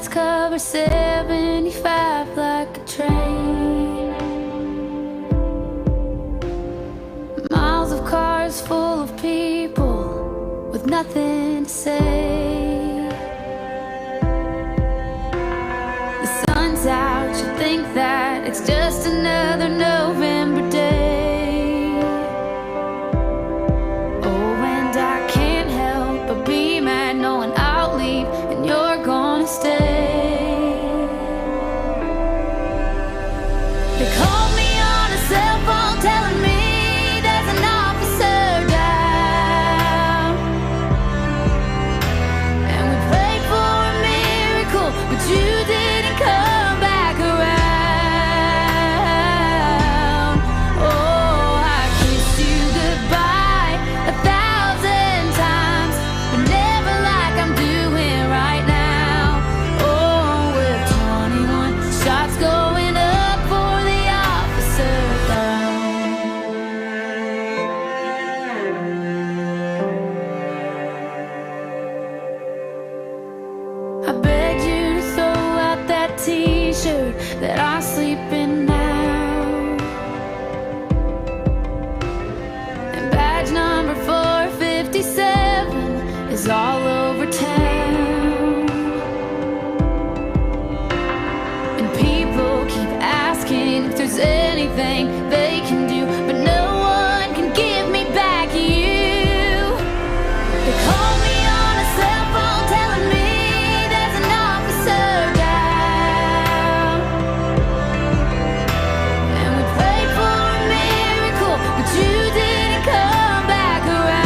lights cover 75 like a train. Miles of cars full of people with nothing to say. The sun's out, you think that it's just another November day. Oh, and I can't help but be mad knowing I'll leave and you're gonna stay. They called me on a cell phone telling me there's an officer down, and we prayed for a miracle, but you didn't come back around. Oh, I kissed you goodbye 1,000 times, but never like I'm doing right now. Oh, with 21 shots going up for the officer down. I begged you to throw out that t-shirt that I sleep in now, and badge number 457 is all over town. And people keep asking if there's anything they can do, but no one can give me back you. They call me on a cell phone telling me there's an officer down, and we prayed for a miracle, but you didn't come back around.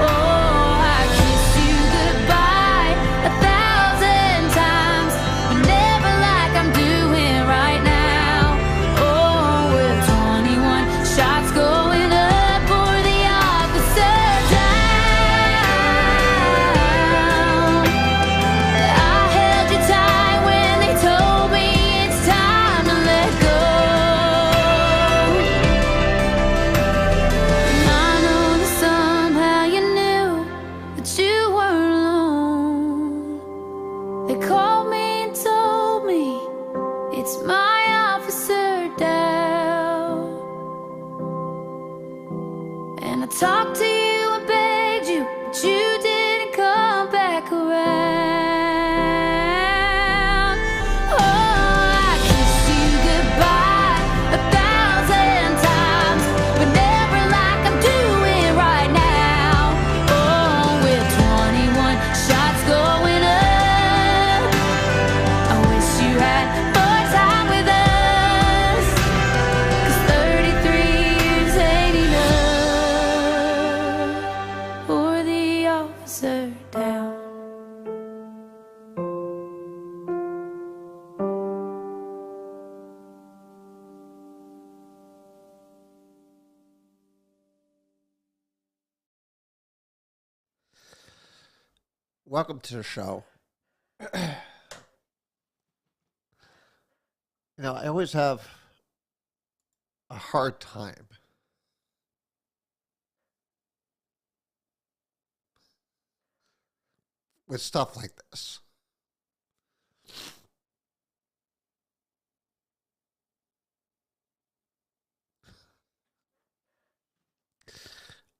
Oh, I kissed you goodbye 1,000 times, but never like I'm doing right now. Oh, with 21 shots going up for the officer down. I held you tight when they told me it's time to let go. And I know that somehow you knew that you weren't alone. They called me and told me it's my officer down. And I talked to you and begged you, but you didn't come back around. Oh, I kissed you goodbye 1,000 times, but never like I'm doing right now. Oh, with 21 shots going up, I wish you had more time with us, 'cause 33 years ain't enough for the officer down. Welcome to the show. I always have a hard time with stuff like this.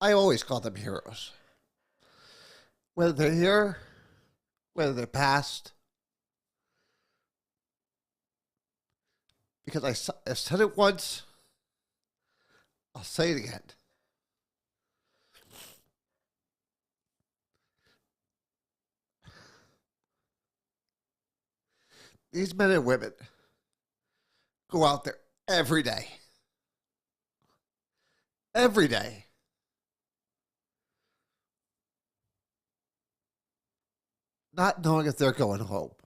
I always call them heroes. Whether they're here, whether they're past. Because I said it once, I'll say it again. These men and women go out there every day. Every day. Not knowing if they're going home.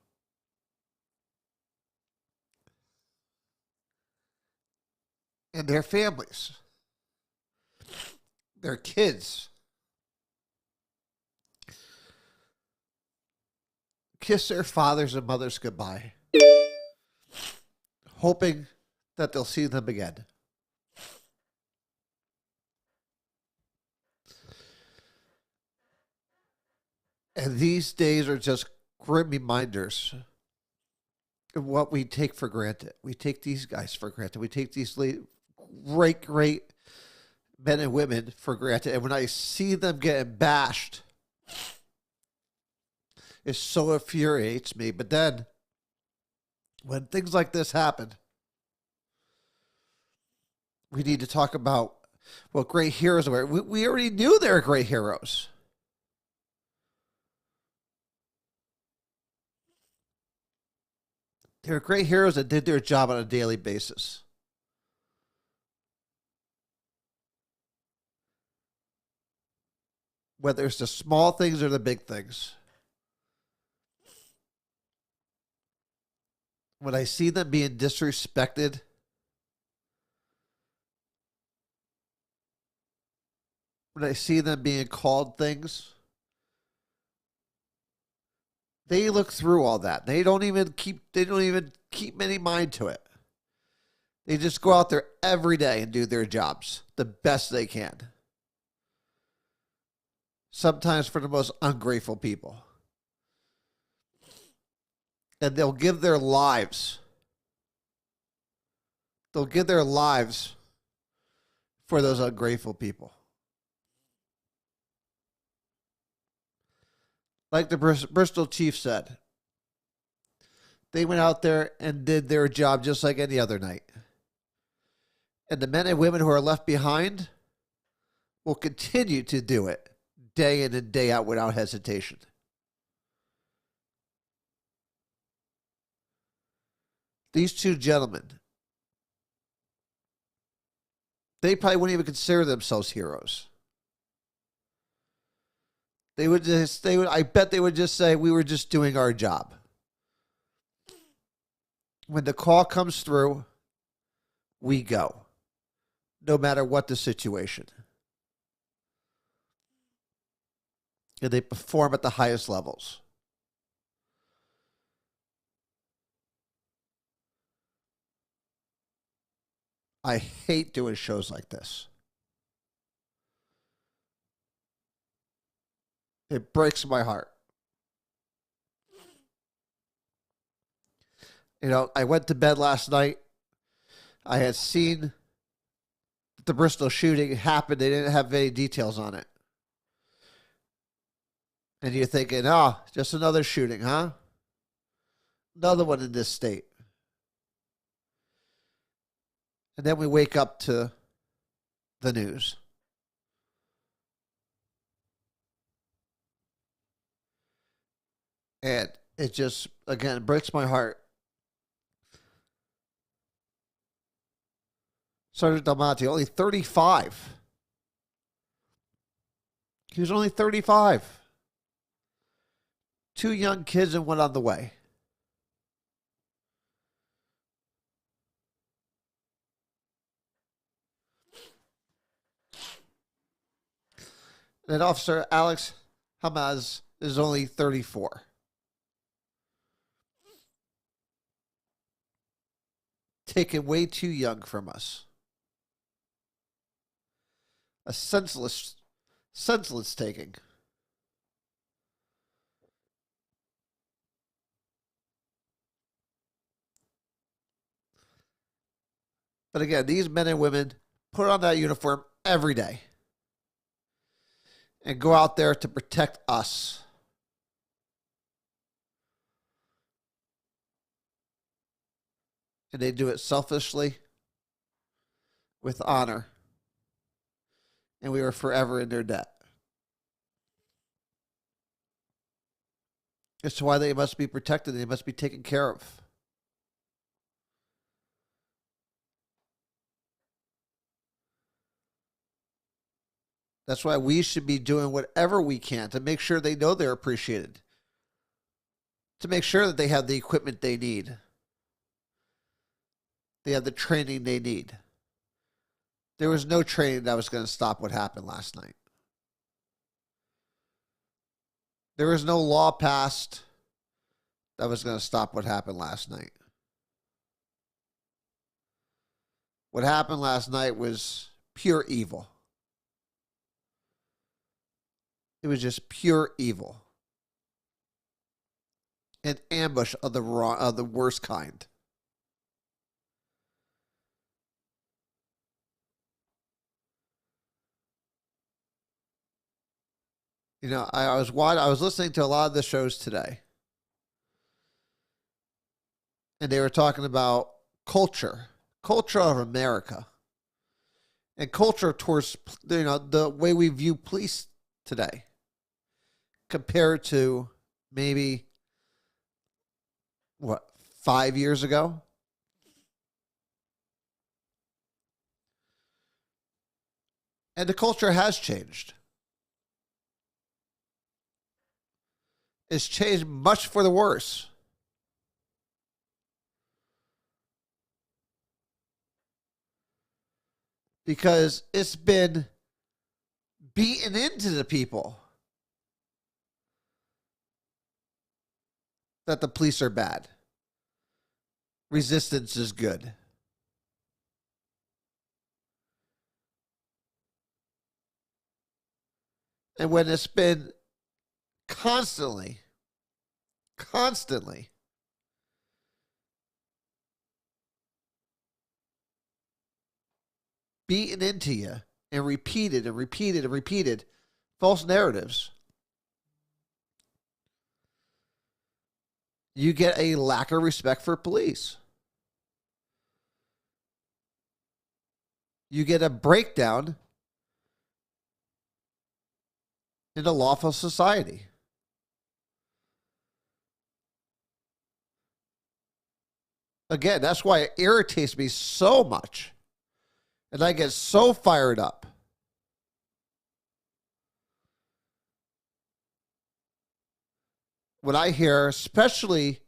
And their families. Their kids. Kiss their fathers and mothers goodbye. Hoping that they'll see them again. And these days are just grim reminders of what we take for granted. We take these guys for granted. We take these great, great men and women for granted. And when I see them getting bashed, it so infuriates me. But then, when things like this happen, we need to talk about what great heroes were. We already knew they were great heroes. They were great heroes that did their job on a daily basis. Whether it's the small things or the big things. When I see them being disrespected, when I see them being called things, they look through all that. They don't even keep any mind to it. They just go out there every day and do their jobs the best they can. Sometimes for the most ungrateful people. And they'll give their lives. They'll give their lives for those ungrateful people. Like the Bristol Chiefs said, they went out there and did their job just like any other night. And the men and women who are left behind will continue to do it day in and day out without hesitation. These two gentlemen, they probably wouldn't even consider themselves heroes. I bet they would just say, we were just doing our job. When the call comes through, we go. No matter what the situation. And they perform at the highest levels. I hate doing shows like this. It breaks my heart. You know, I went to bed last night. I had seen the Bristol shooting happen. They didn't have any details on it. And you're thinking, oh, just another shooting, huh? Another one in this state. And then we wake up to the news. And it just, again, breaks my heart. Sergeant Dalmonte, only 35. He was only 35. 2 young kids and one on the way. And Officer Alex Hamaz is only 34. Taken way too young from us. A senseless taking. But again, these men and women put on that uniform every day and go out there to protect us. And they do it selfishly, with honor, and we are forever in their debt. It's why they must be protected. They must be taken care of. That's why we should be doing whatever we can to make sure they know they're appreciated. To make sure that they have the equipment they need. They have the training they need. There was no training that was going to stop what happened last night. There was no law passed that was going to stop what happened last night. What happened last night was pure evil. It was just pure evil. an ambush of the worst kind. You know, I was listening to a lot of the shows today, and they were talking about culture of America, and culture towards, you know, the way we view police today, compared to maybe what, 5 years ago. And the culture has changed. It's changed much for the worse. Because it's been beaten into the people that the police are bad. Resistance is good. And when it's been constantly beaten into you and repeated false narratives, you get a lack of respect for police. You get a breakdown in a lawful society. Again, that's why it irritates me so much. And I get so fired up. When I hear, especially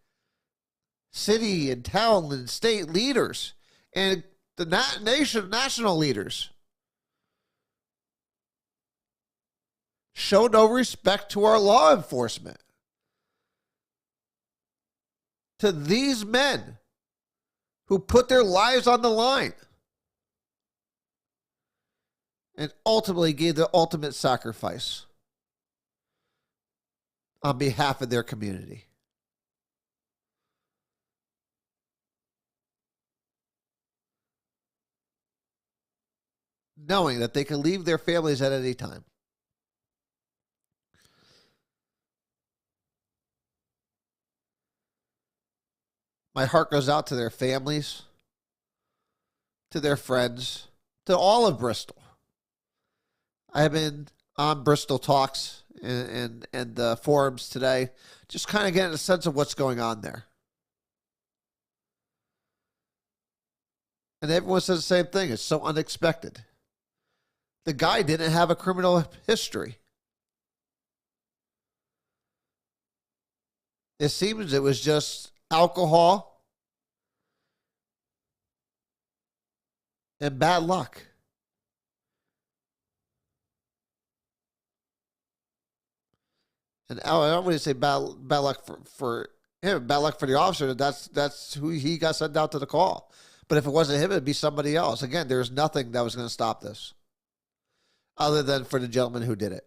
city and town and state leaders and the national leaders, show no respect to our law enforcement, to these men who put their lives on the line and ultimately gave the ultimate sacrifice on behalf of their community. Knowing that they can leave their families at any time. My heart goes out to their families, to their friends, to all of Bristol. I have been on Bristol Talks and the forums today, just kind of getting a sense of what's going on there. And everyone says the same thing. It's so unexpected. The guy didn't have a criminal history. It seems it was just alcohol and bad luck. And I don't want to say bad luck for him, bad luck for the officer. That's who he got sent out to the call. But if it wasn't him, it'd be somebody else. Again, there's nothing that was going to stop this, other than for the gentleman who did it.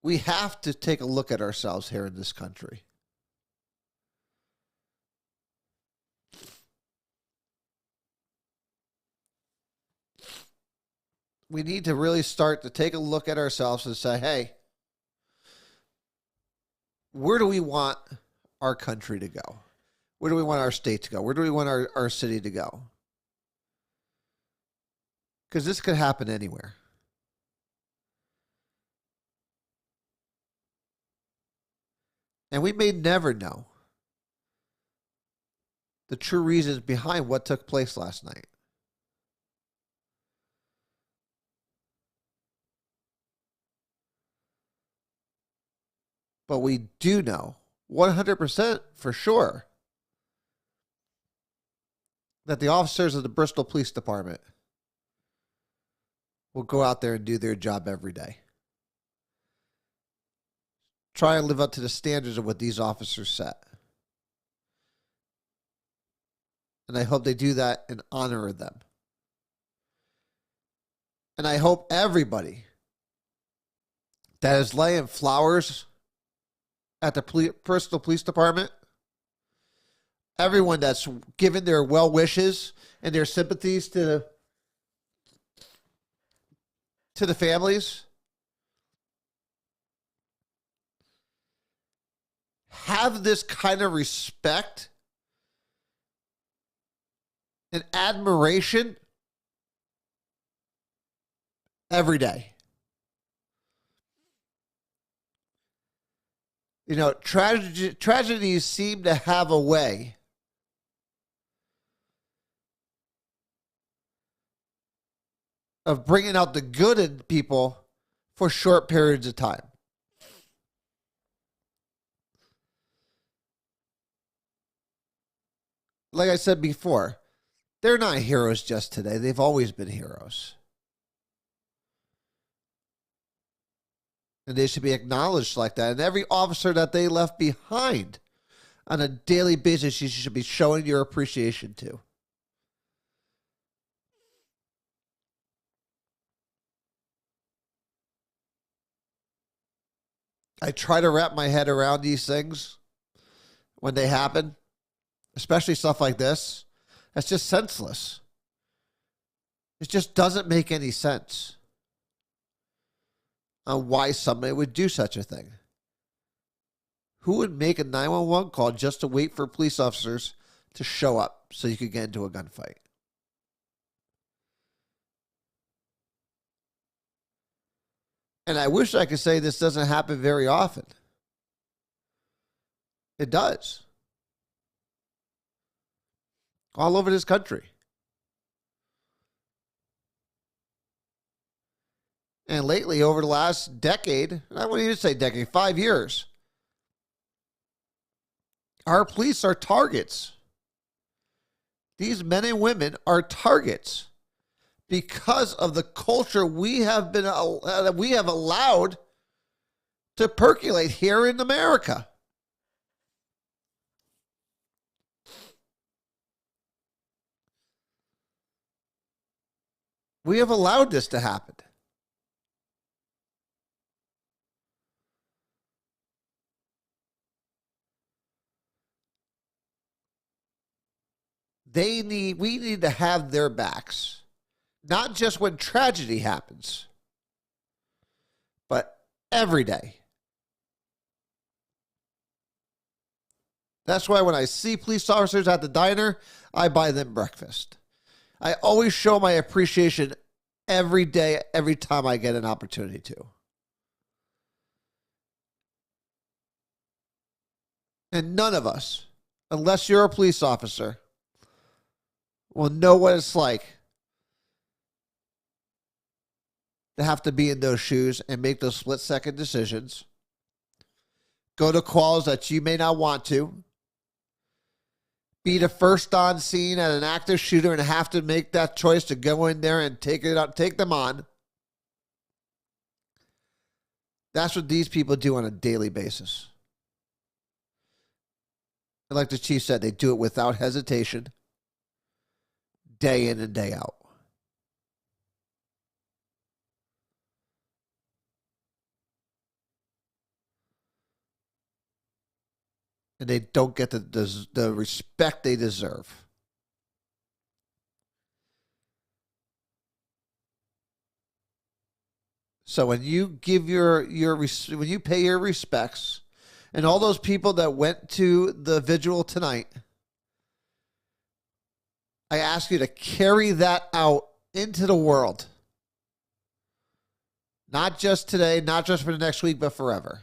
We have to take a look at ourselves here in this country. We need to really start to take a look at ourselves and say, hey, where do we want our country to go? Where do we want our state to go? Where do we want our city to go? Because this could happen anywhere. And we may never know the true reasons behind what took place last night. But we do know 100% for sure that the officers of the Bristol Police Department will go out there and do their job every day. Try and live up to the standards of what these officers set. And I hope they do that and honor them. And I hope everybody that is laying flowers at the Bristol Police Department, everyone that's given their well wishes and their sympathies to the families, have this kind of respect and admiration every day. You know, tragedies seem to have a way of bringing out the good in people for short periods of time. Like I said before, they're not heroes just today. They've always been heroes. And they should be acknowledged like that. And every officer that they left behind on a daily basis, you should be showing your appreciation to. I try to wrap my head around these things when they happen, especially stuff like this. That's just senseless. It just doesn't make any sense on why somebody would do such a thing. Who would make a 911 call just to wait for police officers to show up so you could get into a gunfight? And I wish I could say this doesn't happen very often. It does. All over this country. And lately, over the last decade, I wouldn't even say decade, 5 years, our police are targets. These men and women are targets because of the culture we have allowed to percolate here in America. We have allowed this to happen. We need to have their backs. Not just when tragedy happens, but every day. That's why when I see police officers at the diner, I buy them breakfast. I always show my appreciation every day, every time I get an opportunity to. And none of us, unless you're a police officer, will know what it's like to have to be in those shoes and make those split-second decisions. Go to calls that you may not want to. Be the first on scene at an active shooter and have to make that choice to go in there and take them on. That's what these people do on a daily basis. And like the chief said, they do it without hesitation, day in and day out. And they don't get the respect they deserve. So when you give when you pay your respects, and all those people that went to the vigil tonight, I ask you to carry that out into the world. Not just today, not just for the next week, but forever.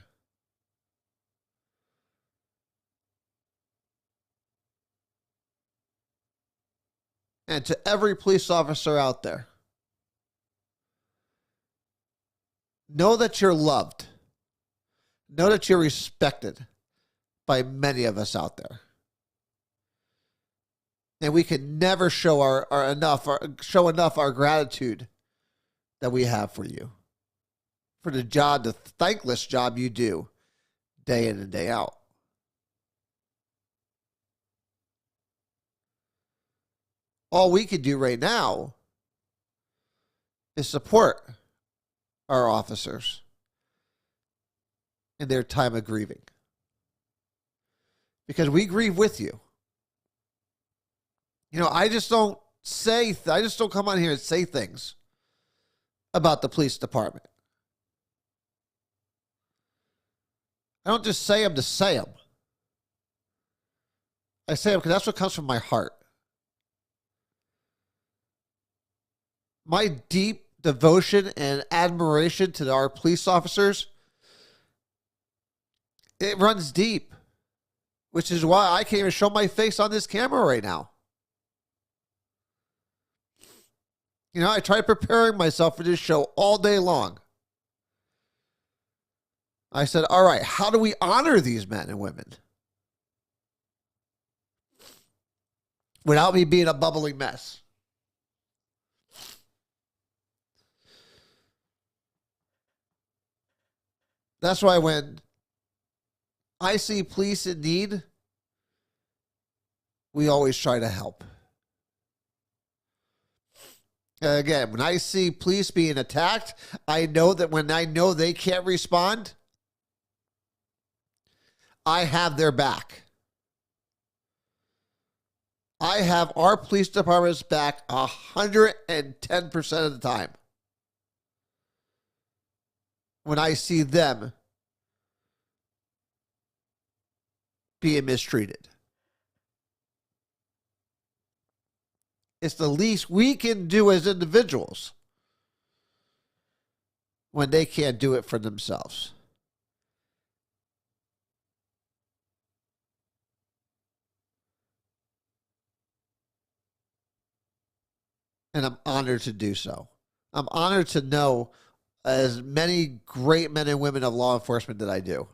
And to every police officer out there, know that you're loved. Know that you're respected by many of us out there. And we can never show enough our gratitude that we have for you. For the thankless job you do day in and day out. All we can do right now is support our officers in their time of grieving. Because we grieve with you. You know, I just don't come on here and say things about the police department. I don't just say them to say them. I say them because that's what comes from my heart. My deep devotion and admiration to our police officers, it runs deep, which is why I can't even show my face on this camera right now. You know, I tried preparing myself for this show all day long. I said, all right, how do we honor these men and women without me being a bubbling mess? That's why when I see police in need, we always try to help. Again, when I see police being attacked, I know that when I know they can't respond, I have their back. I have our police department's back 110% of the time when I see them being mistreated. It's the least we can do as individuals when they can't do it for themselves. And I'm honored to do so. I'm honored to know as many great men and women of law enforcement that I do.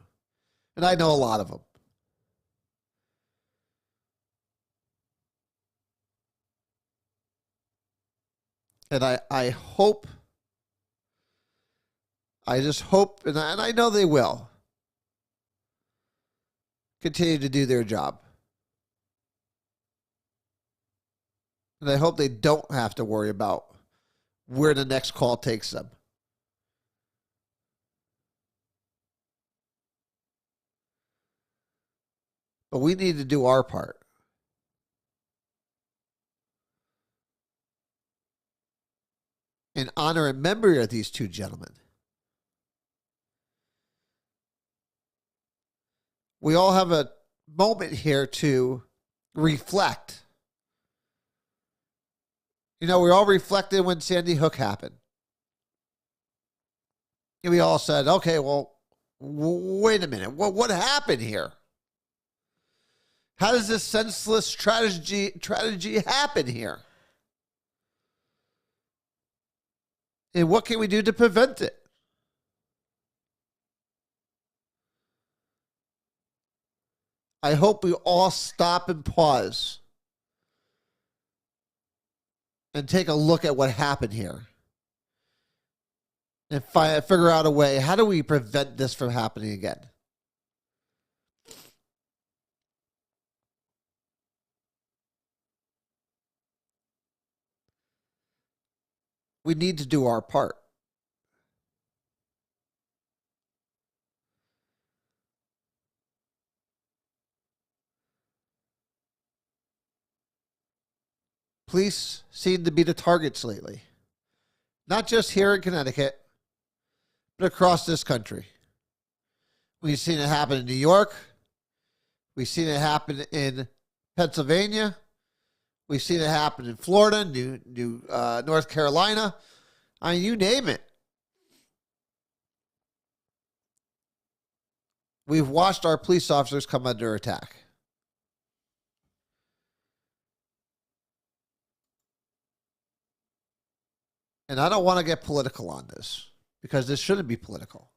And I know a lot of them. And I hope, I just hope, and I know they will, continue to do their job. And I hope they don't have to worry about where the next call takes them. But we need to do our part. In honor and memory of these two gentlemen. We all have a moment here to reflect. You know, we all reflected when Sandy Hook happened. And we all said, okay, well, wait a minute. What happened here? How does this senseless tragedy happen here? And what can we do to prevent it? I hope we all stop and pause and take a look at what happened here and figure out a way. How do we prevent this from happening again? We need to do our part. Police seem to be the targets lately. Not just here in Connecticut, but across this country. We've seen it happen in New York. We've seen it happen in Pennsylvania. We've seen it happen in Florida, North Carolina. I mean, you name it. We've watched our police officers come under attack. And I don't want to get political on this because this shouldn't be political.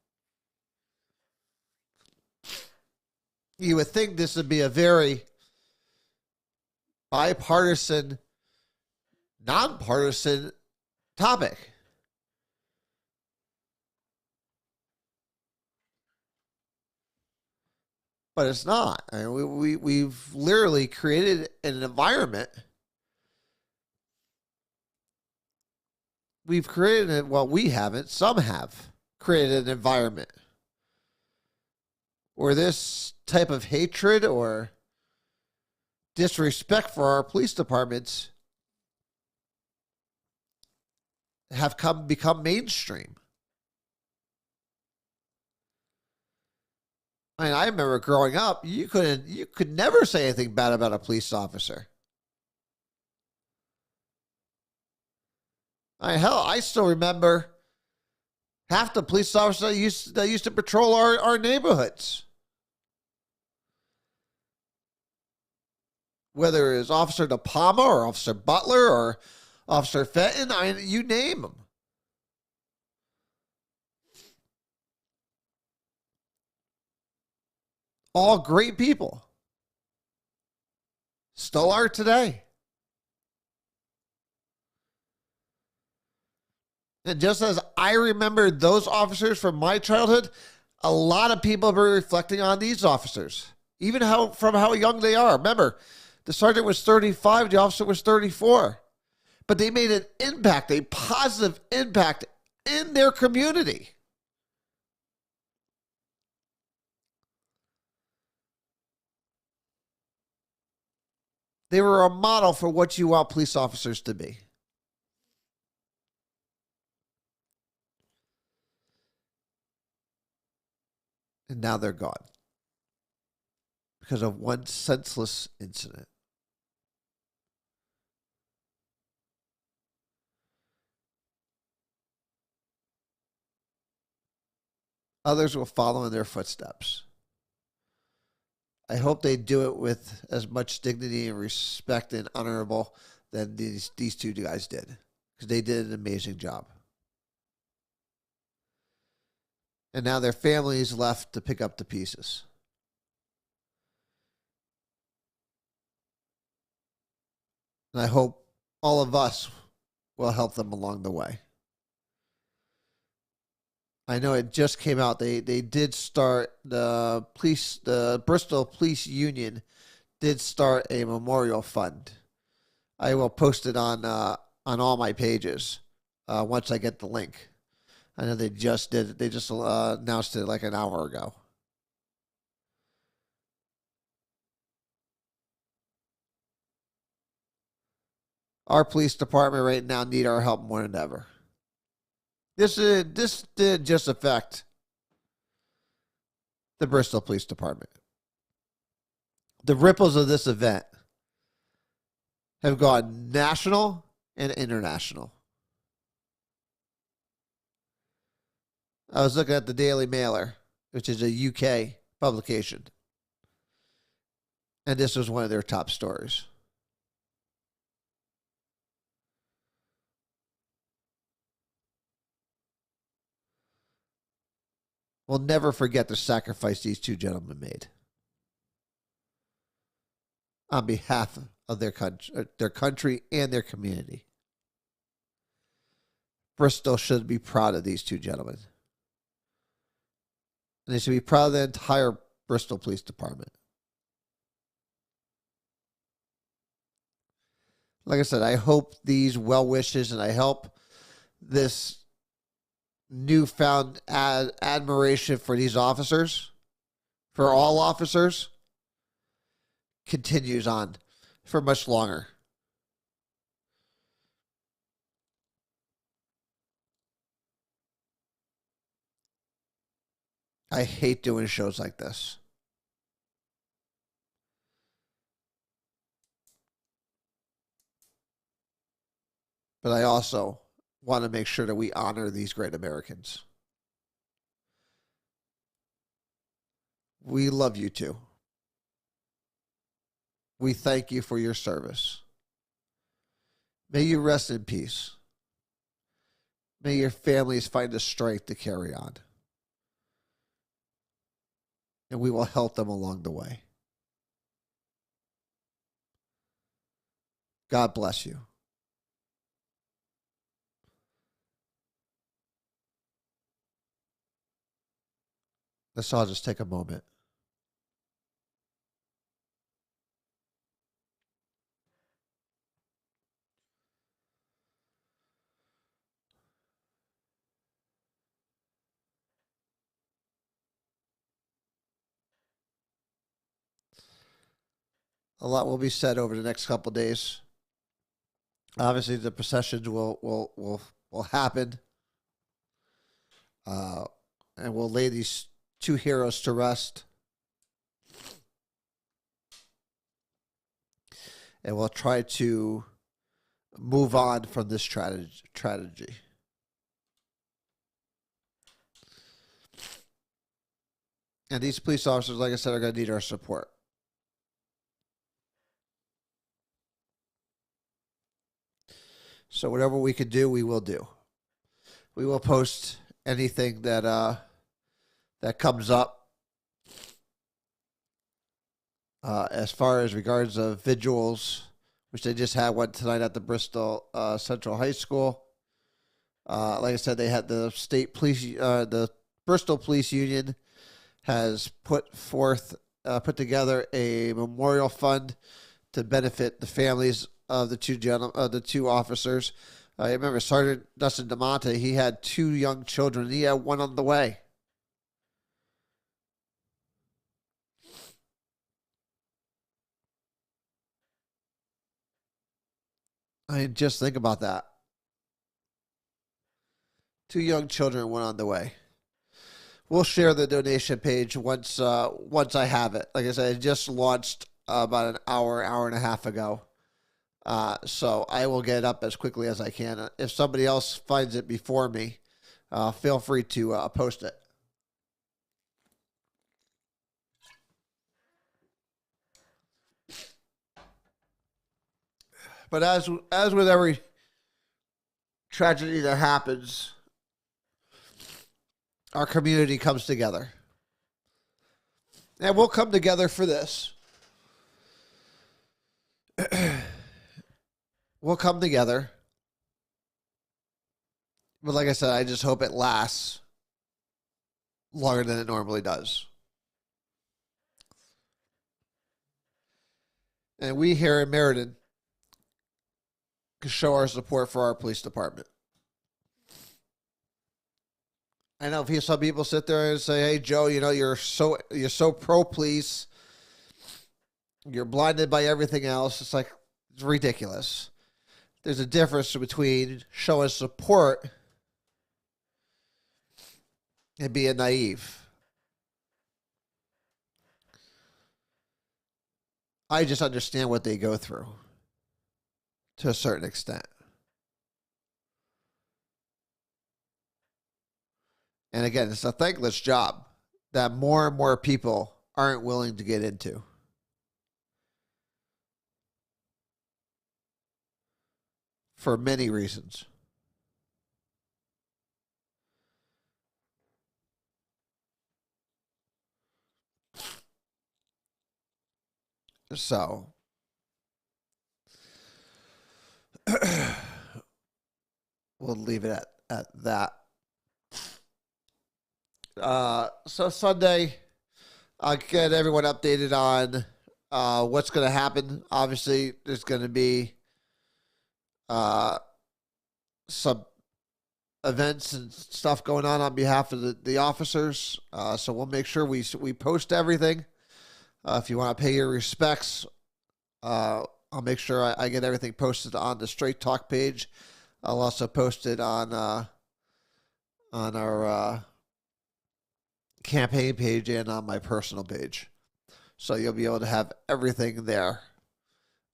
You would think this would be a very bipartisan, nonpartisan topic. But it's not. I mean, we've literally created an environment we've created it. Well, we haven't. Some have created an environment where this type of hatred or disrespect for our police departments have become mainstream. I mean, I remember growing up, you could never say anything bad about a police officer. I mean, hell, I still remember half the police officers that used to patrol our neighborhoods. Whether it was Officer De Palma or Officer Butler or Officer Fenton, I mean, you name them. All great people. Still are today. And just as I remember those officers from my childhood, a lot of people are reflecting on these officers, even from how young they are. Remember, the sergeant was 35, the officer was 34. But they made an impact, a positive impact in their community. They were a model for what you want police officers to be. And now they're gone because of one senseless incident. Others will follow in their footsteps. I hope they do it with as much dignity and respect and honorable than these two guys did, because they did an amazing job. And now their families left to pick up the pieces. And I hope all of us will help them along the way. I know it just came out. They did start the Bristol Police Union did start a memorial fund. I will post it on all my pages once I get the link. I know they just did it. They just announced it like an hour ago. Our police department right now need our help more than ever. This did just affect the Bristol Police Department. The ripples of this event have gone national and international. I was looking at the Daily Mailer, which is a UK publication, and this was one of their top stories. We'll never forget the sacrifice these two gentlemen made on behalf of their country and their community. Bristol should be proud of these two gentlemen. And they should be proud of the entire Bristol Police Department. Like I said, I hope these well wishes and I hope this newfound admiration for these officers, for all officers, continues on for much longer. I hate doing shows like this. But I also want to make sure that we honor these great Americans. We love you too. We thank you for your service. May you rest in peace. May your families find the strength to carry on. And we will help them along the way. God bless you. Let's all just take a moment. A lot will be said over the next couple of days. Obviously, the processions will happen, uh, and we'll lay these two heroes to rest, and we'll try to move on from this tragedy. And these police officers, like I said, are going to need our support. So whatever we can do, we will do. We will post anything that that comes up. As far as regards of vigils, which they just had one tonight at the Bristol Central High School. Like I said, they had the state police, the Bristol Police Union has put together a memorial fund to benefit the families of the two officers. I remember Sergeant Dustin DeMonte. He had 2 young children. He had one on the way. I mean, just think about that. 2 young children, one on the way. We'll share the donation page once I have it. Like I said, it just launched about an hour and a half ago. So I will get it up as quickly as I can. If somebody else finds it before me, feel free to post it. But as with every tragedy that happens, our community comes together. And we'll come together for this. We'll come together. But like I said, I just hope it lasts longer than it normally does. And we here in Meriden can show our support for our police department. I know some people sit there and say, "Hey, Joe, you know you're so pro police. You're blinded by everything else." It's like, it's ridiculous. There's a difference between showing support and being naive. I just understand what they go through to a certain extent. And again, it's a thankless job that more and more people aren't willing to get into. For many reasons. So, we'll leave it at that. So Sunday, I'll get everyone updated on what's going to happen. Obviously, there's going to be some events and stuff going on behalf of the officers. So we'll make sure we post everything. If you want to pay your respects, I'll make sure I get everything posted on the Straight Talk page. I'll also post it on our campaign page and on my personal page. So you'll be able to have everything there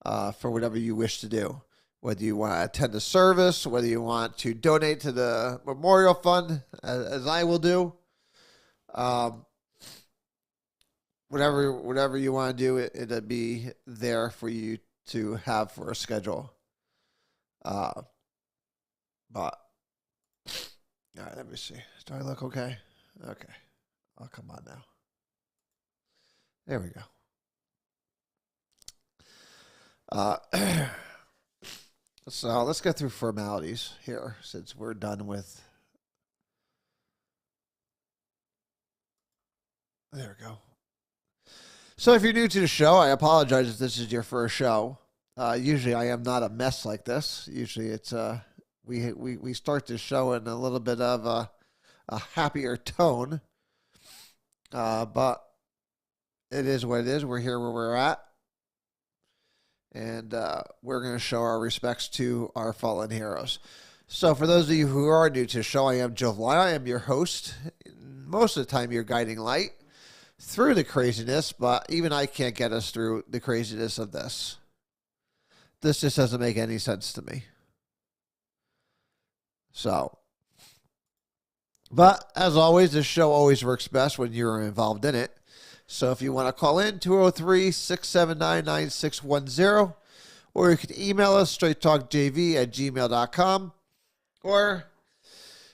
for whatever you wish to do. Whether you want to attend a service, whether you want to donate to the memorial fund, as I will do. Whatever you want to do, it'll be there for you to have for a schedule. But all right, let me see. Do I look okay? Okay. Oh, come on now. There we go. So let's go through formalities here since we're done with. There we go. So if you're new to the show, I apologize if this is your first show. Usually I am not a mess like this. Usually it's we start the show in a little bit of a happier tone. But it is what it is. We're here where we're at. And we're going to show our respects to our fallen heroes. So for those of you who are new to the show, I am Joe Vlai. I am your host. Most of the time, your guiding light through the craziness, but even I can't get us through the craziness of this. This just doesn't make any sense to me. So, but as always, this show always works best when you're involved in it. So if you want to call in, 203-679-9610, or you can email us, straighttalkjv@gmail.com. Or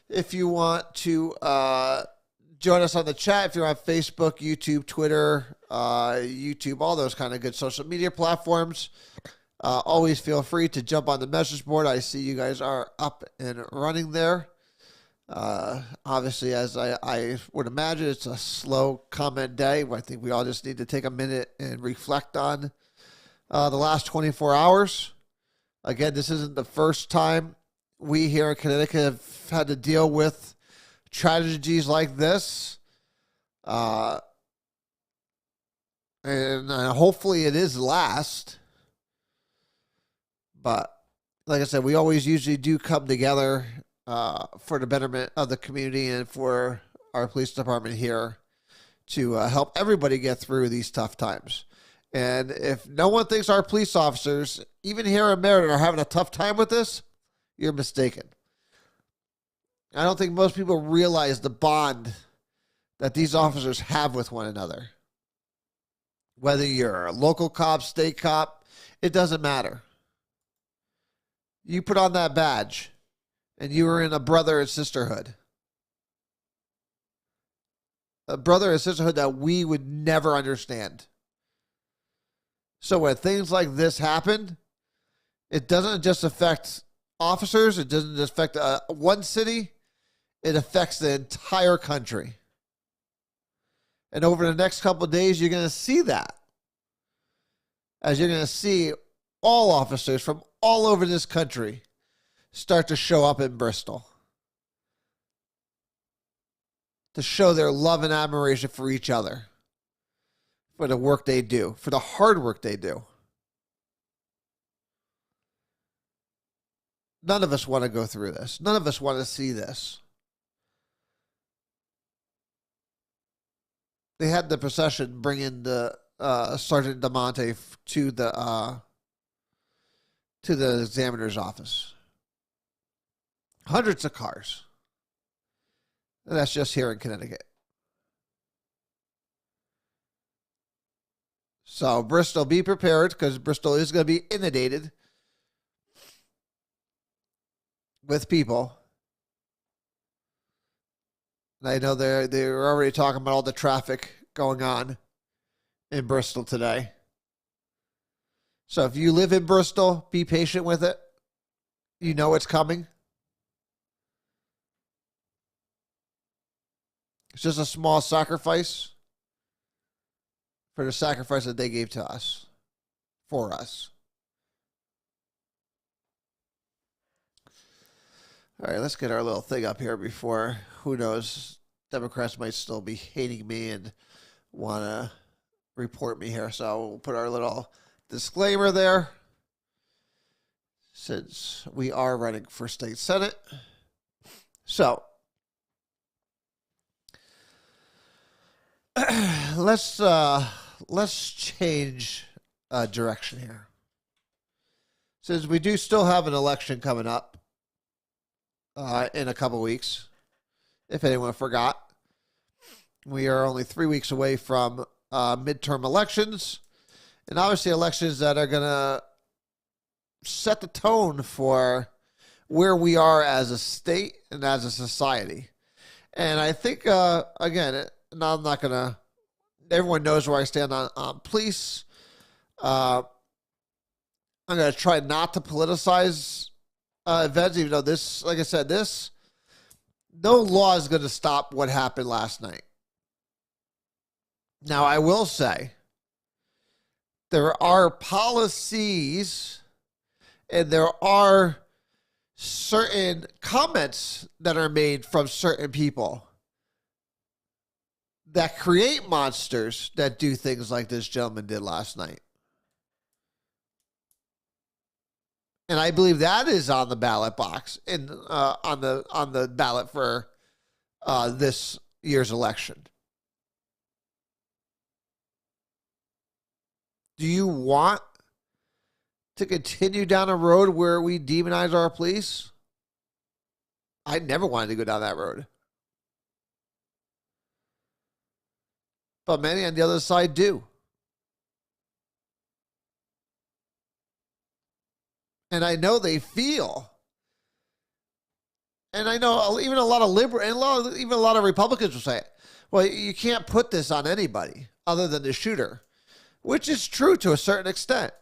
if you want to join us on the chat, if you're on Facebook, YouTube, Twitter, YouTube, all those kind of good social media platforms, always feel free to jump on the message board. I see you guys are up and running there. Obviously, as I would imagine, it's a slow comment day. I think we all just need to take a minute and reflect on the last 24 hours. Again, this isn't the first time we here in Connecticut have had to deal with tragedies like this. And hopefully it is last. But like I said, we always usually do come together for the betterment of the community and for our police department here to help everybody get through these tough times. And if no one thinks our police officers, even here in Meriden, are having a tough time with this, you're mistaken. I don't think most people realize the bond that these officers have with one another. Whether you're a local cop, state cop, it doesn't matter. You put on that badge, and you were in a brother and sisterhood. A brother and sisterhood that we would never understand. So when things like this happen, it doesn't just affect officers. It doesn't just affect one city. It affects the entire country. And over the next couple of days, you're going to see that. As you're going to see all officers from all over this country start to show up in Bristol to show their love and admiration for each other, for the work they do, for the hard work they do. None of us want to go through this. None of us want to see this. They had the procession bring in the Sergeant DeMonte to the examiner's office. Hundreds of cars. And that's just here in Connecticut. So Bristol, be prepared, because Bristol is going to be inundated with people. And I know they're already talking about all the traffic going on in Bristol today. So if you live in Bristol, be patient with it. You know it's coming. It's just a small sacrifice for the sacrifice that they gave to us, for us. All right, let's get our little thing up here before, who knows, Democrats might still be hating me and want to report me here. So we'll put our little disclaimer there, since we are running for state senate. So let's change direction here, since we do still have an election coming up in a couple weeks. If anyone forgot, we are only 3 weeks away from midterm elections, and obviously elections that are going to set the tone for where we are as a state and as a society. And I think, again, now I'm not going to, everyone knows where I stand on police. I'm going to try not to politicize events, even though this, like I said, no law is going to stop what happened last night. Now, I will say, there are policies and there are certain comments that are made from certain people that create monsters that do things like this gentleman did last night. And I believe that is on the ballot box in on the ballot for this year's election. Do you want to continue down a road where we demonize our police? I never wanted to go down that road. But many on the other side do. And I know they feel. And I know even a lot of liberal and even a lot of Republicans will say, well, you can't put this on anybody other than the shooter, which is true to a certain extent.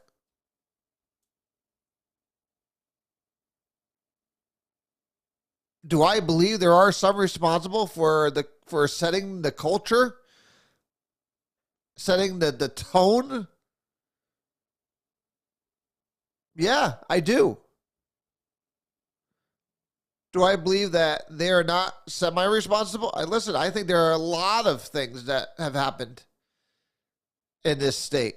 Do I believe there are some responsible for setting the culture, setting the tone? Yeah, I do. Do I believe that they are not semi-responsible? I think there are a lot of things that have happened in this state.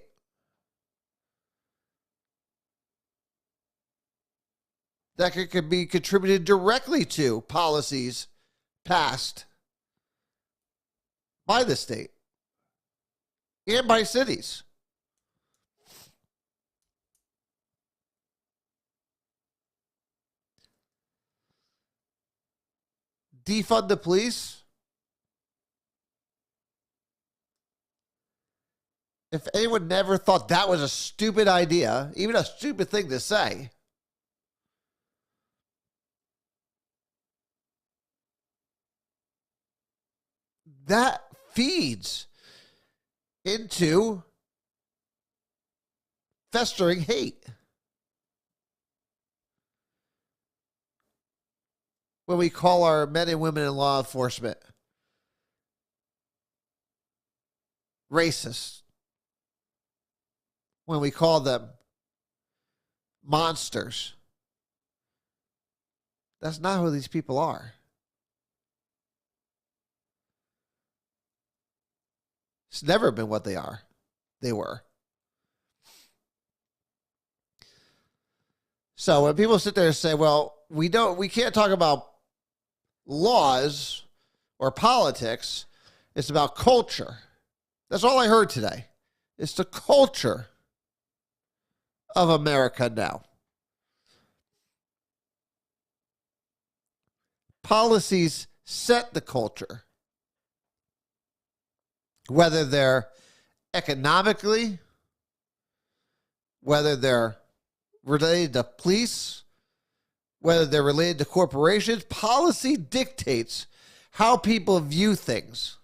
That could be contributed directly to policies passed by the state and by cities. Defund the police. If anyone never thought that was a stupid idea, even a stupid thing to say, that feeds into festering hate. When we call our men and women in law enforcement racist, when we call them monsters, that's not who these people are. It's never been what they are. They were. So when people sit there and say, well, we can't talk about laws or politics, it's about culture. That's all I heard today. It's the culture of America now. Policies set the culture. Whether they're economically, whether they're related to police, whether they're related to corporations, policy dictates how people view things.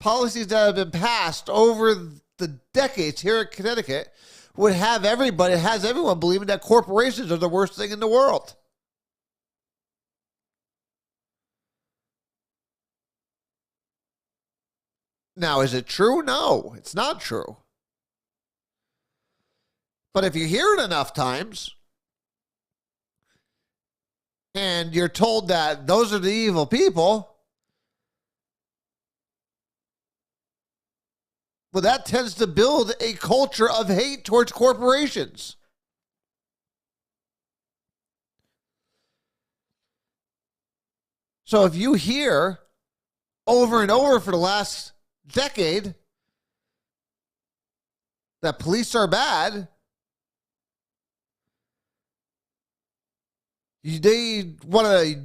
Policies that have been passed over the decades here in Connecticut would have everyone believing that corporations are the worst thing in the world. Now, is it true? No, it's not true. But if you hear it enough times and you're told that those are the evil people, well, that tends to build a culture of hate towards corporations. So if you hear over and over for the last decade that police are bad, they want to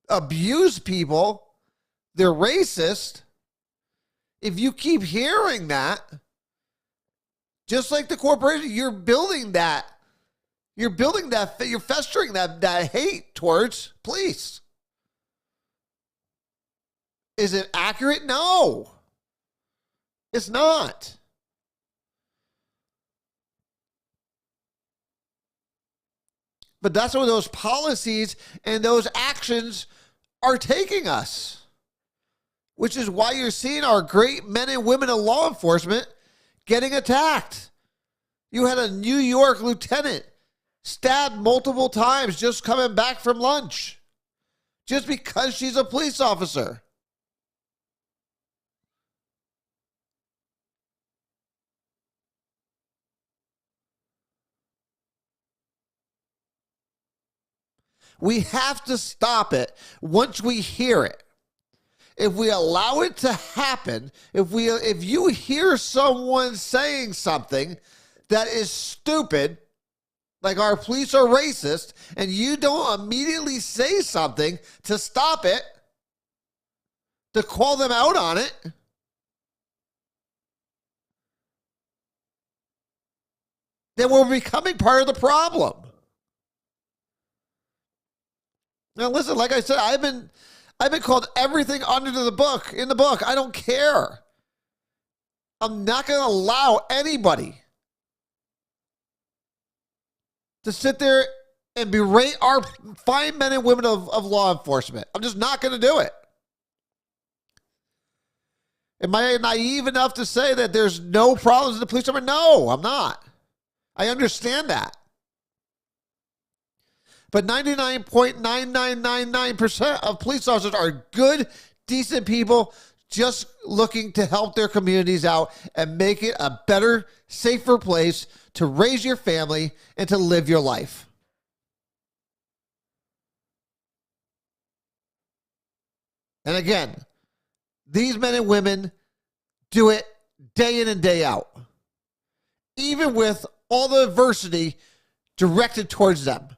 abuse people, they're racist. If you keep hearing that, just like the corporation, you're festering that hate towards police. Is it accurate? No, it's not. But that's where those policies and those actions are taking us, which is why you're seeing our great men and women in law enforcement getting attacked. You had a New York lieutenant stabbed multiple times just coming back from lunch, just because she's a police officer. We have to stop it once we hear it. If we allow it to happen, if you hear someone saying something that is stupid, like our police are racist, and you don't immediately say something to stop it, to call them out on it, then we're becoming part of the problem. Now, listen, like I said, I've been called everything under the book, in the book. I don't care. I'm not going to allow anybody to sit there and berate our fine men and women of law enforcement. I'm just not going to do it. Am I naive enough to say that there's no problems in the police department? No, I'm not. I understand that. But 99.9999% of police officers are good, decent people just looking to help their communities out and make it a better, safer place to raise your family and to live your life. And again, these men and women do it day in and day out, even with all the adversity directed towards them.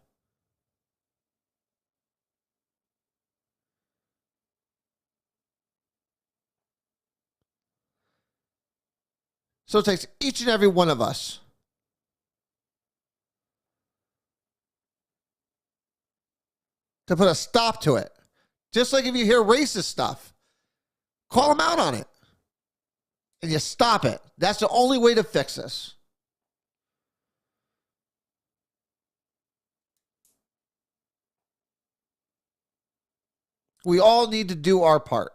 So it takes each and every one of us to put a stop to it. Just like if you hear racist stuff, call them out on it. And you stop it. That's the only way to fix this. We all need to do our part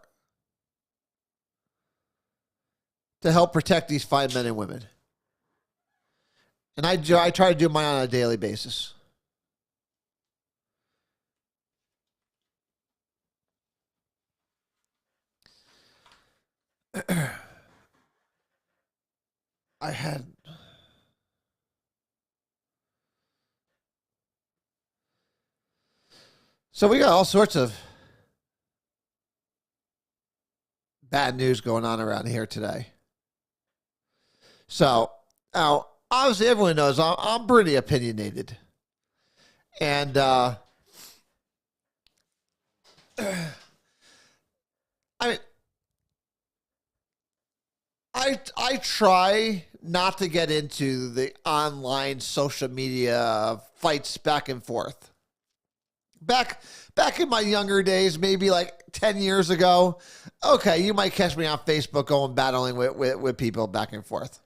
to help protect these fine men and women. And I try to do mine on a daily basis. So we got all sorts of bad news going on around here today. So now, obviously, everyone knows I'm pretty opinionated, and I mean, I try not to get into the online social media fights back and forth. Back in my younger days, maybe like 10 years ago, okay, you might catch me on Facebook going battling with people back and forth.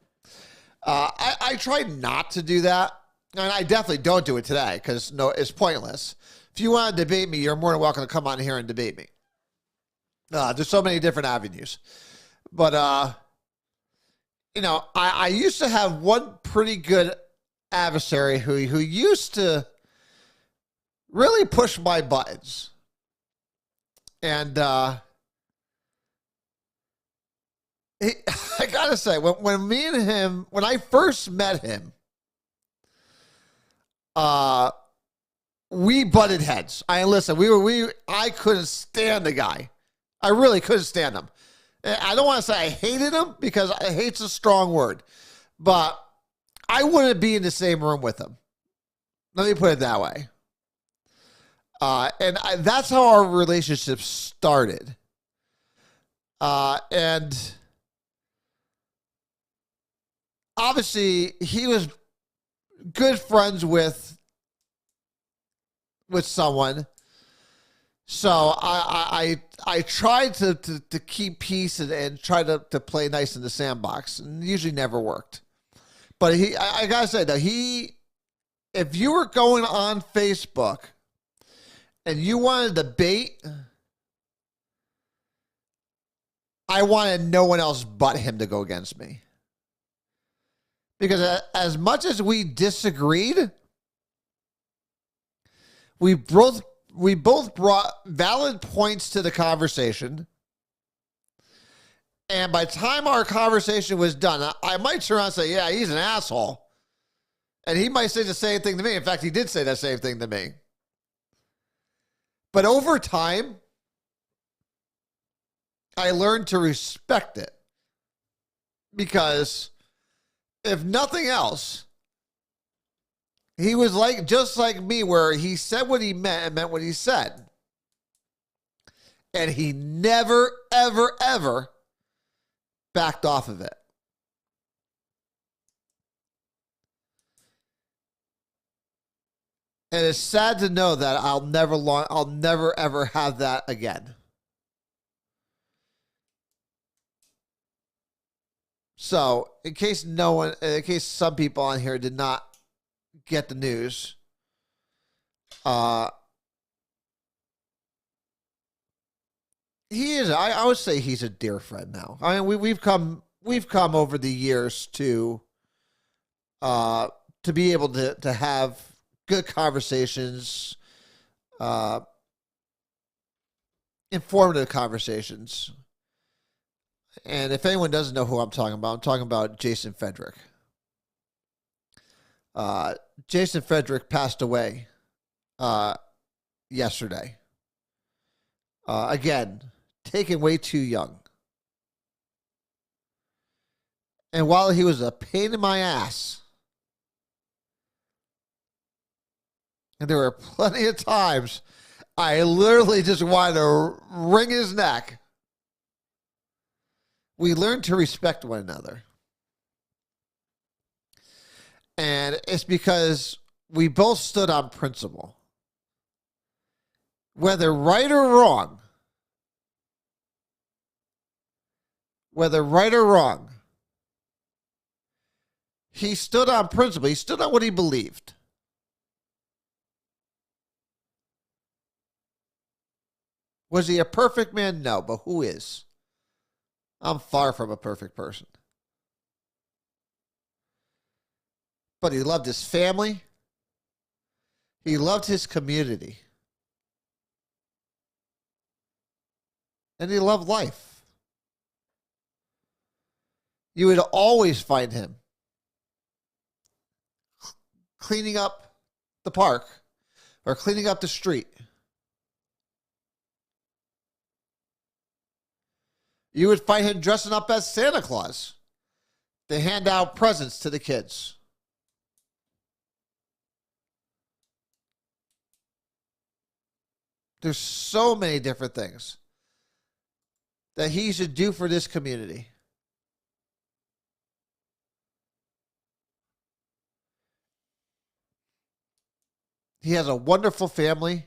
I try not to do that, and I definitely don't do it today because it's pointless. If you want to debate me, you're more than welcome to come on here and debate me. There's so many different avenues. But, I used to have one pretty good adversary who used to really push my buttons. And I gotta say, when me and him, when I first met him, we butted heads. I couldn't stand the guy. I really couldn't stand him. I don't want to say I hated him because hate's a strong word, but I wouldn't be in the same room with him. Let me put it that way. That's how our relationship started. And obviously he was good friends with someone. So I tried to keep peace and try to play nice in the sandbox, and usually never worked. But I gotta say though, if you were going on Facebook and you wanted to debate, I wanted no one else but him to go against me. Because as much as we disagreed, we both brought valid points to the conversation. And by the time our conversation was done, I might turn around and say, yeah, he's an asshole. And he might say the same thing to me. In fact, he did say the same thing to me. But over time, I learned to respect it. Because if nothing else, he was like just like me, where he said what he meant and meant what he said. And he never, ever, ever backed off of it. And it's sad to know that I'll never ever have that again. So, in case some people on here did not get the news, he is. I would say he's a dear friend now. I mean, we've come over the years to be able to have good conversations, informative conversations. And if anyone doesn't know who I'm talking about Jason Frederick. Jason Frederick passed away yesterday. Again, taken way too young. And while he was a pain in my ass, and there were plenty of times I literally just wanted to wring his neck, we learned to respect one another. And it's because we both stood on principle. Whether right or wrong, he stood on principle. He stood on what he believed. Was he a perfect man? No, but who is? I'm far from a perfect person. But he loved his family. He loved his community. And he loved life. You would always find him cleaning up the park or cleaning up the street. You would find him dressing up as Santa Claus to hand out presents to the kids. There's so many different things that he should do for this community. He has a wonderful family.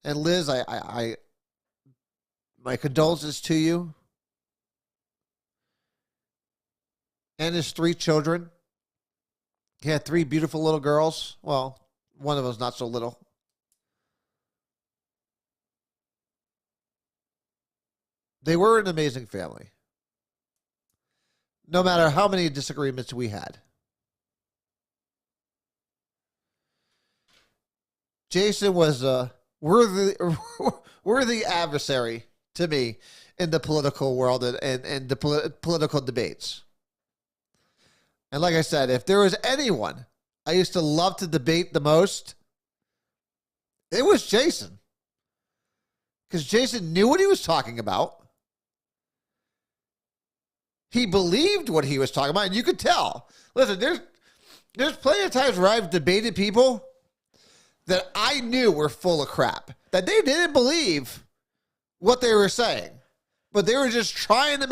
And Liz, my condolences to you and his 3 children. He had 3 beautiful little girls. Well, one of them's not so little. They were an amazing family. No matter how many disagreements we had. Jason was a worthy adversary to me in the political world and the political debates. And like I said, if there was anyone I used to love to debate the most, it was Jason. Because Jason knew what he was talking about. He believed what he was talking about, and you could tell. Listen, there's plenty of times where I've debated people that I knew were full of crap, that they didn't believe what they were saying, but they were just trying to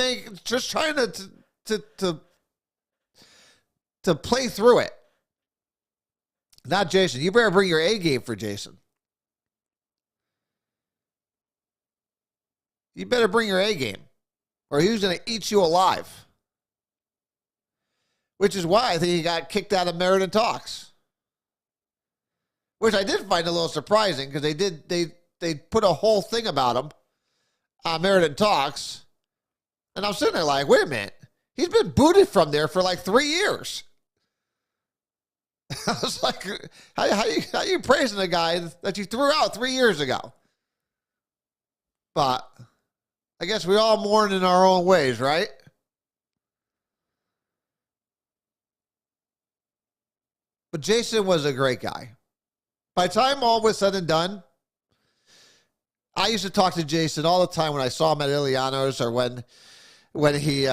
play through it. Not Jason. You better bring your A game for Jason. You better bring your A game, or he was going to eat you alive. Which is why I think he got kicked out of Meriden Talks. Which I did find a little surprising, because they put a whole thing about him on Meriden Talks. And I'm sitting there like, wait a minute. He's been booted from there for like 3 years. I was like, how you praising a guy that you threw out 3 years ago? But I guess we all mourn in our own ways, right? But Jason was a great guy. By the time all was said and done, I used to talk to Jason all the time when I saw him at Iliano's, or when he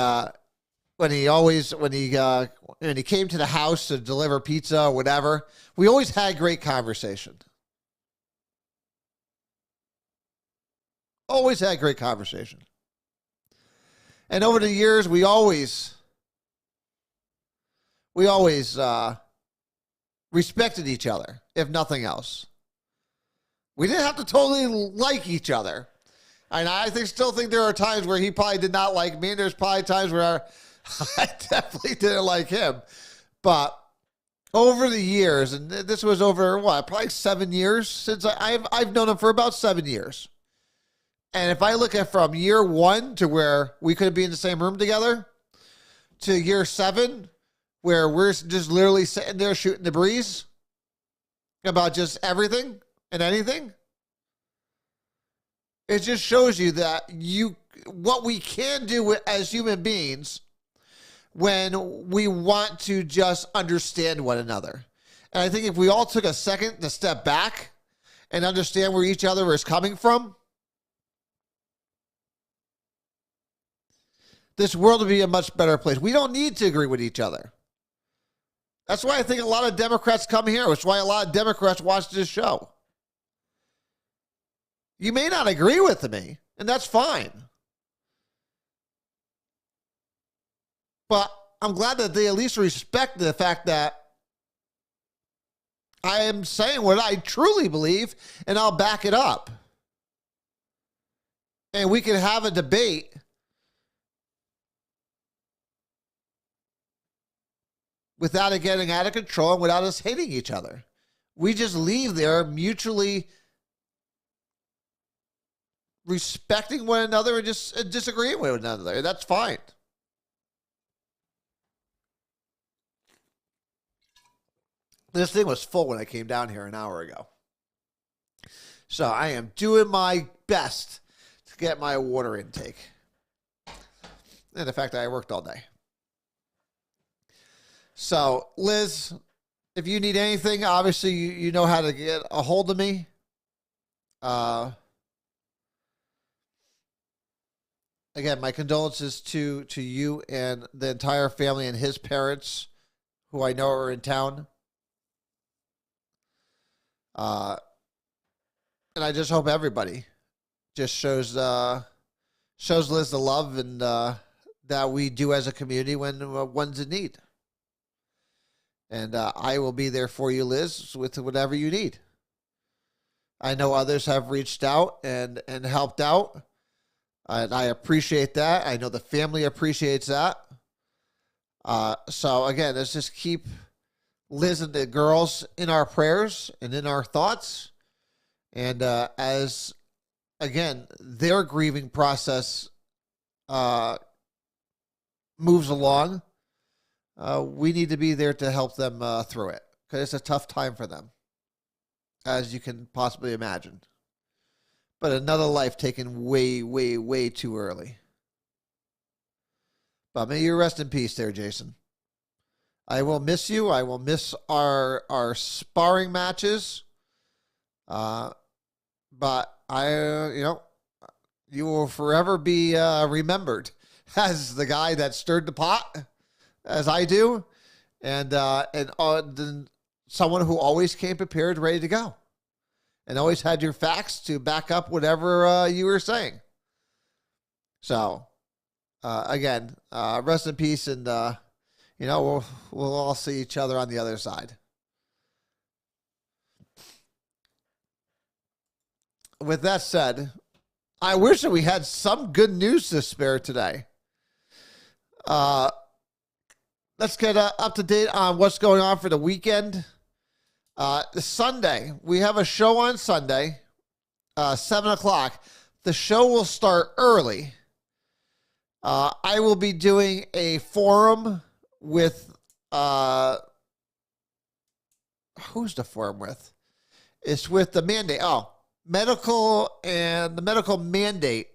came to the house to deliver pizza or whatever. We always had great conversation. Always had great conversation. And over the years, we always respected each other, if nothing else. We didn't have to totally like each other. And I still think there are times where he probably did not like me, and there's probably times where I definitely didn't like him. But over the years, and this was over, probably 7 years since I've known him for about 7 years. And if I look at from year 1 to where we could be in the same room together, to year 7, where we're just literally sitting there shooting the breeze about just everything and anything, it just shows you that what we can do as human beings when we want to just understand one another. And I think if we all took a second to step back and understand where each other is coming from, this world would be a much better place. We don't need to agree with each other. That's why I think a lot of Democrats come here. That's why a lot of Democrats watch this show. You may not agree with me, and that's fine. But I'm glad that they at least respect the fact that I am saying what I truly believe, and I'll back it up. And we can have a debate without it getting out of control and without us hating each other. We just leave there mutually respecting one another and just disagreeing with one another. That's fine. This thing was full when I came down here an hour ago. So I am doing my best to get my water intake. And the fact that I worked all day. So, Liz, if you need anything, obviously you know how to get a hold of me. Again, my condolences to you and the entire family and his parents, who I know are in town. And I just hope everybody just shows Liz the love and that we do as a community when one's in need. And I will be there for you, Liz, with whatever you need. I know others have reached out and helped out. And I appreciate that. I know the family appreciates that. So, again, let's just keep Liz and the girls in our prayers and in our thoughts. And as, again, their grieving process moves along, we need to be there to help them through it, because it's a tough time for them, as you can possibly imagine. But another life taken way, way, way too early. But may you rest in peace there, Jason. I will miss you. I will miss our sparring matches. But you will forever be remembered as the guy that stirred the pot, as I do, and someone who always came prepared, ready to go, and always had your facts to back up whatever you were saying. So, again, rest in peace, and we'll all see each other on the other side. With that said, I wish that we had some good news to spare today. Let's get up to date on what's going on for the weekend. Sunday, we have a show on Sunday, 7 o'clock. The show will start early. I will be doing a forum with, who's the forum with? It's with the mandate. Oh, the medical mandate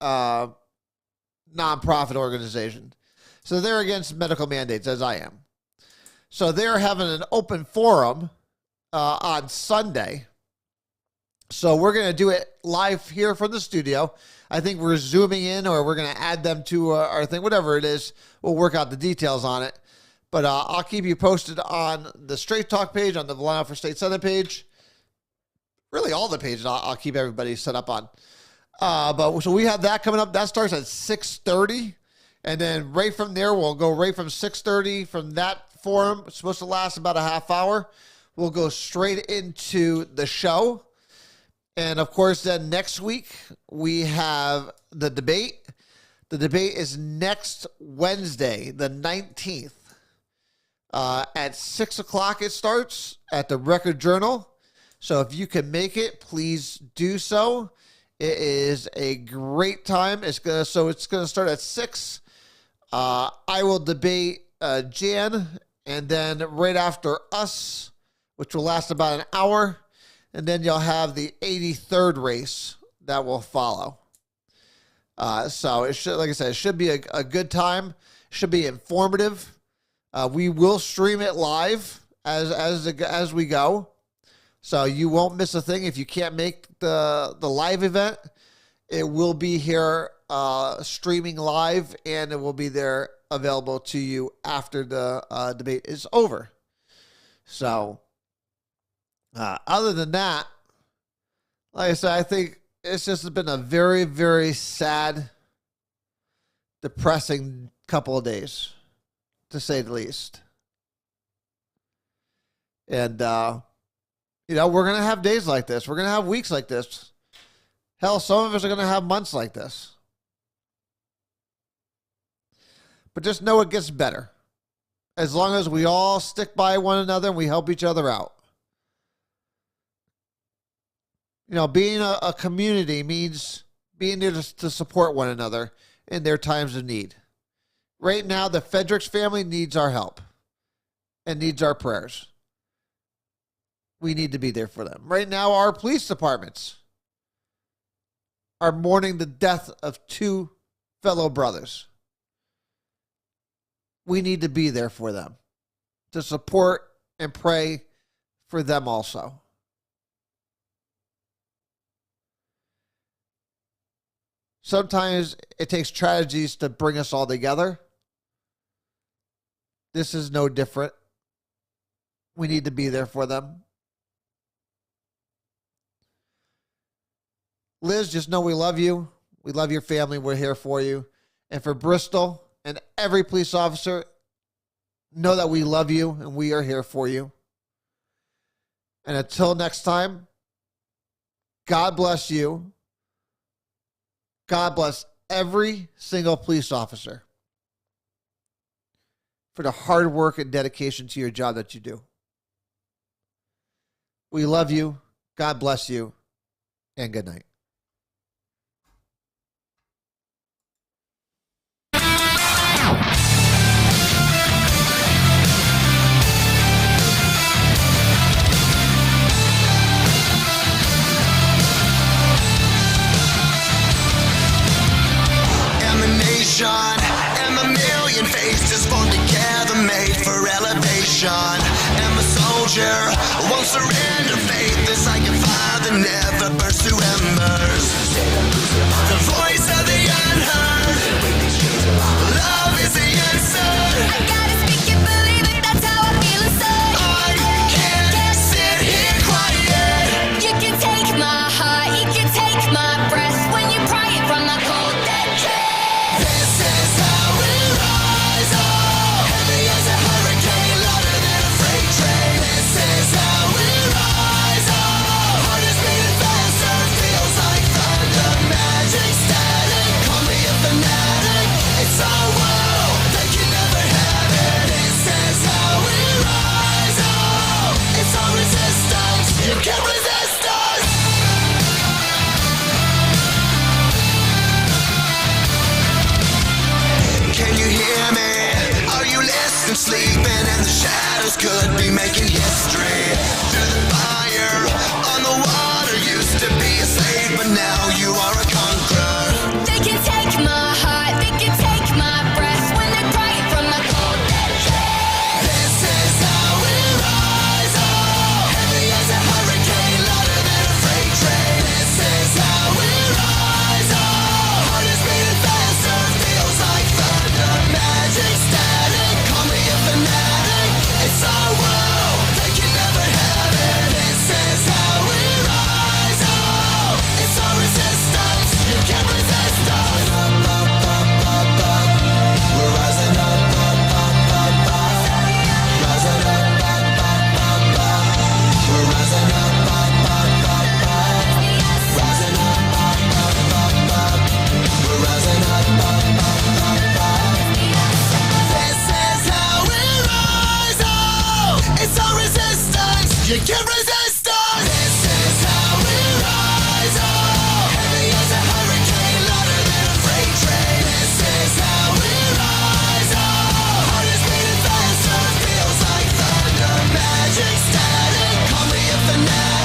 nonprofit organization. So they're against medical mandates, as I am. So they're having an open forum on Sunday. So we're going to do it live here from the studio. I think we're zooming in, or we're going to add them to our thing, whatever it is. We'll work out the details on it. But I'll keep you posted on the Straight Talk page, on the Line Up for State Senate page. Really, all the pages I'll keep everybody set up on. But so we have that coming up. That starts at 6:30. And then right from there, we'll go right from 6:30 from that forum. It's supposed to last about a half hour. We'll go straight into the show. And of course, then next week, we have the debate. The debate is next Wednesday, the 19th. At 6 o'clock it starts at the Record Journal. So if you can make it, please do so. It is a great time. It's gonna start at 6. I will debate Jan, and then right after us, which will last about an hour, and then you'll have the 83rd race that will follow. So it should, like I said, it should be a good time. It should be informative. We will stream it live as we go, so you won't miss a thing. If you can't make the live event, it will be here streaming live, and it will be there available to you after the debate is over. So other than that, like I said, I think it's just been a very, very sad, depressing couple of days, to say the least. And, we're going to have days like this. We're going to have weeks like this. Hell, some of us are going to have months like this. But just know it gets better. As long as we all stick by one another and we help each other out. Being a community means being there to support one another in their times of need. Right now, the Fredericks family needs our help and needs our prayers. We need to be there for them. Right now, our police departments are mourning the death of 2 fellow brothers. We need to be there for them, to support and pray for them also. Sometimes it takes tragedies to bring us all together. This is no different. We need to be there for them. Liz, just know we love you. We love your family. We're here for you. And for Bristol and every police officer, know that we love you and we are here for you. And until next time, God bless you. God bless every single police officer for the hard work and dedication to your job that you do. We love you. God bless you. And good night. And a million faces formed together, made for elevation. And my soldier won't surrender. Faith is like a fire that never burns to embers. The voice of the unheard. Love is the answer. I gotta speak it, believe it, that's how I feel inside. I can't sit here quiet. You can take my heart, you can take my breath when you pry it from my cold dead chest. This is how we rise up. Heavy as a hurricane, louder than a freight train. This is how we rise up. Heart is beating faster, feels like thunder. Magic static, call me a fanatic. It's our world, they can never have it. This is how we rise up. It's our resistance, you can't resist us. Can you hear me? Are you listening? Sleeping and the shadows could be making history. Through the fire, on the water, used to be a slave, but now you are a conqueror. They can take my heart, they can take my breath when they pry it from my cold dead chest. This is how we rise up. Heavy You can't resist.